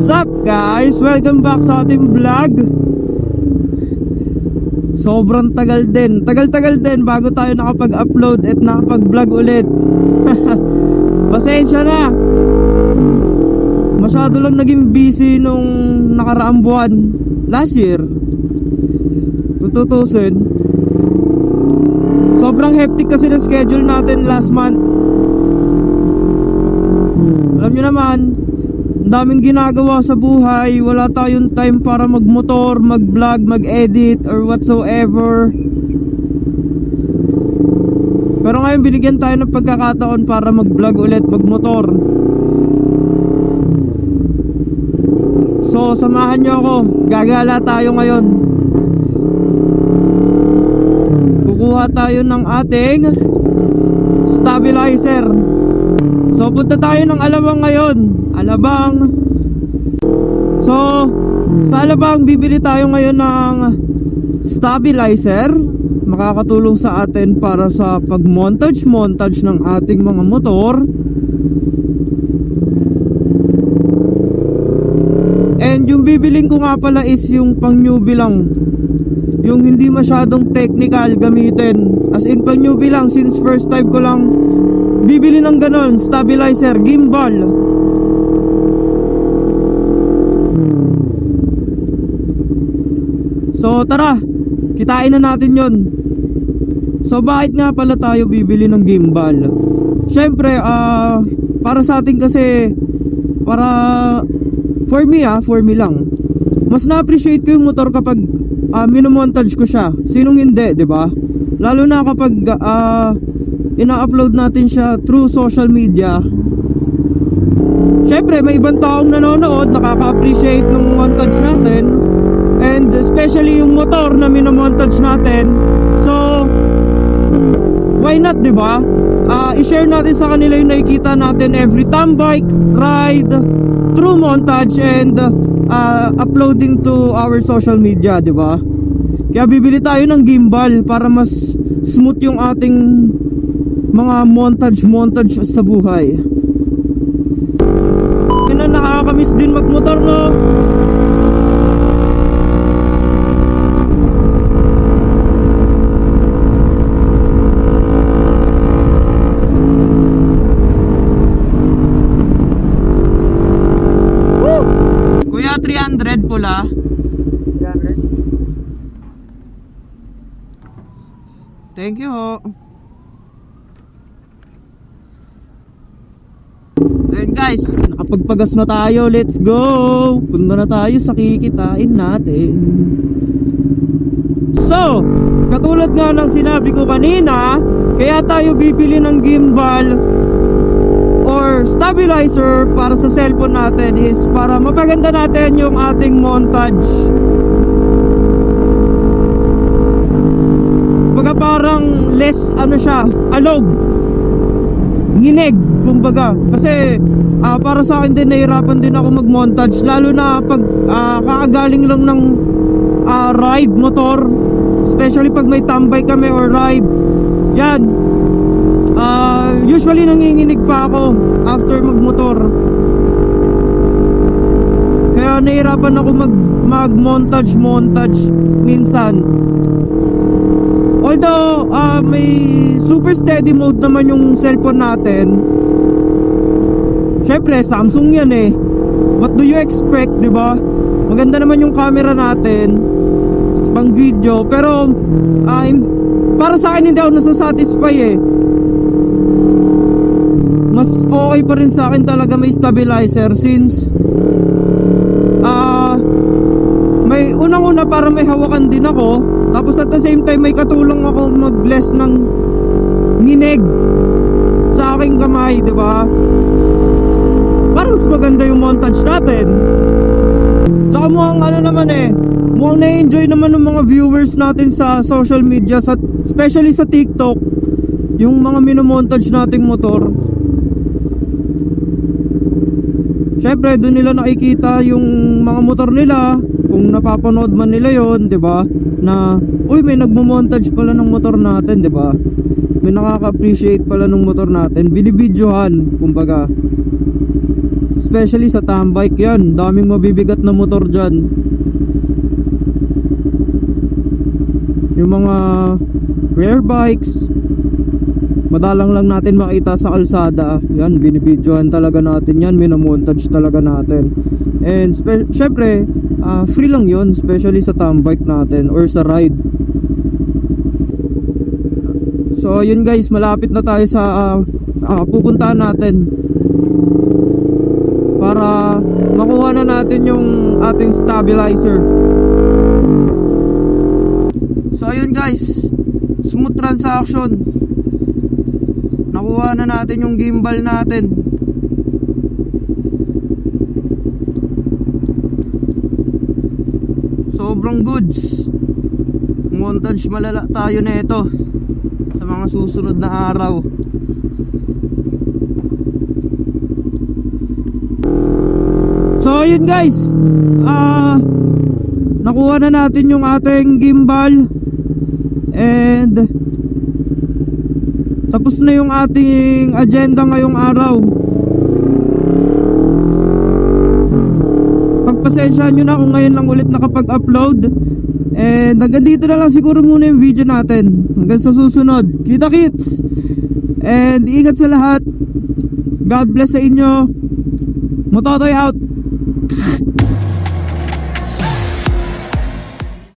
What's up guys? Welcome back sa ating vlog. Sobrang tagal din bago tayo nakapag-upload at nakapag-vlog ulit. Pasensya na. Masyado lang naging busy nung nakaraang buwan. Last year, kung tutusin, sobrang hectic kasi na schedule natin last month. Alam nyo naman, ang daming ginagawa sa buhay. Wala tayong time para magmotor, mag-vlog, mag-edit or whatsoever. Pero ngayon binigyan tayo ng pagkakataon para mag-vlog ulit, magmotor. So samahan nyo ako. Gagala tayo ngayon. Kukuha tayo ng ating stabilizer. So punta tayo ng Alabang ngayon. Alabang. So sa Alabang bibili tayo ngayon ng stabilizer. Makakatulong sa atin para sa pag-montage ng ating mga motor. And yung bibiling ko nga pala is yung pang newbie lang, yung hindi masyadong technical gamitin. As in pang newbie lang, since first time ko lang bibili ng ganon, stabilizer, gimbal. So tara, kitain na natin yon. So bakit nga pala tayo bibili ng gimbal? Syempre para sa atin kasi, para for me lang, mas na-appreciate ko yung motor kapag minomontage ko siya. Sinong hindi, 'di ba? Lalo na kapag ina-upload natin siya through social media. Syempre may ibang taong nanonood, nakaka-appreciate ng montage natin. And especially yung motor na minomontage natin. So why not, 'di ba? I-share natin sa kanila yung nakikita natin every tambike, ride, through montage and uploading to our social media, 'di ba? Kaya bibili tayo ng gimbal para mas smooth yung ating mga montage sa buhay. Yun na, nakakamiss din magmotor, no? Kuya, 300 pula. 300. Thank you ho. Then guys, nakapagpagas na tayo. Let's go. Punta na tayo sa kikitain natin. So, katulad nga ng sinabi ko kanina, kaya tayo bibili ng gimbal or stabilizer para sa cellphone natin is para mapaganda natin yung ating montage. Baga parang less siya, alog, nginig kumbaga. Kasi para sa akin din, nahirapan din ako mag-montage, lalo na pag kakagaling lang ng ride motor, especially pag may tambay kami or ride. Yan, usually nanginginig pa ako after magmotor. Kaya nahirapan ako mag-montage minsan. Although may super steady mode naman yung cellphone natin. Syempre Samsung yan eh. What do you expect, 'di ba? Maganda naman yung camera natin pang video, pero para sa akin hindi ako nasasatisfy eh. Mas okay pa rin sa akin talaga may stabilizer, since may unang-una para may hawakan din ako, tapos at the same time may katulong ako mag-less ng nginig sa aking kamay, 'di ba? Para mas maganda yung montage natin. Tsaka mukhang mukhang na-enjoy naman ng mga viewers natin sa social media, especially sa TikTok, yung mga minomontage nating motor. Syempre doon nila nakikita yung mga motor nila, kung napapanood man nila yon, 'di ba? Na uy, may nagmo-montage pala ng motor natin, 'di ba? May nakaka-appreciate pala ng motor natin, binibidyohan kumbaga. especially sa tambike. Yan, daming mabibigat na motor dyan. Yung mga rare bikes, madalang lang natin makita sa kalsada. Yan, binibidyohan talaga natin yan, minamontage talaga natin. And syempre, free lang yun, especially sa tambike natin or sa ride. So yun guys, malapit na tayo sa pupuntahan natin para makuha na natin yung ating stabilizer. So ayun guys, smooth transaction. Nakuha na natin yung gimbal natin. Sobrang goods. Montage malala tayo na ito sa mga susunod na araw. So ayun guys, nakuha na natin yung ating gimbal. And tapos na yung ating agenda ngayong araw. Pagpasensyahan nyo na kung ngayon lang ulit nakapag-upload. And hanggang dito na lang siguro muna yung video natin. Hanggang sa susunod. Kita kits. And ingat sa lahat. God bless sa inyo. Mototoy out.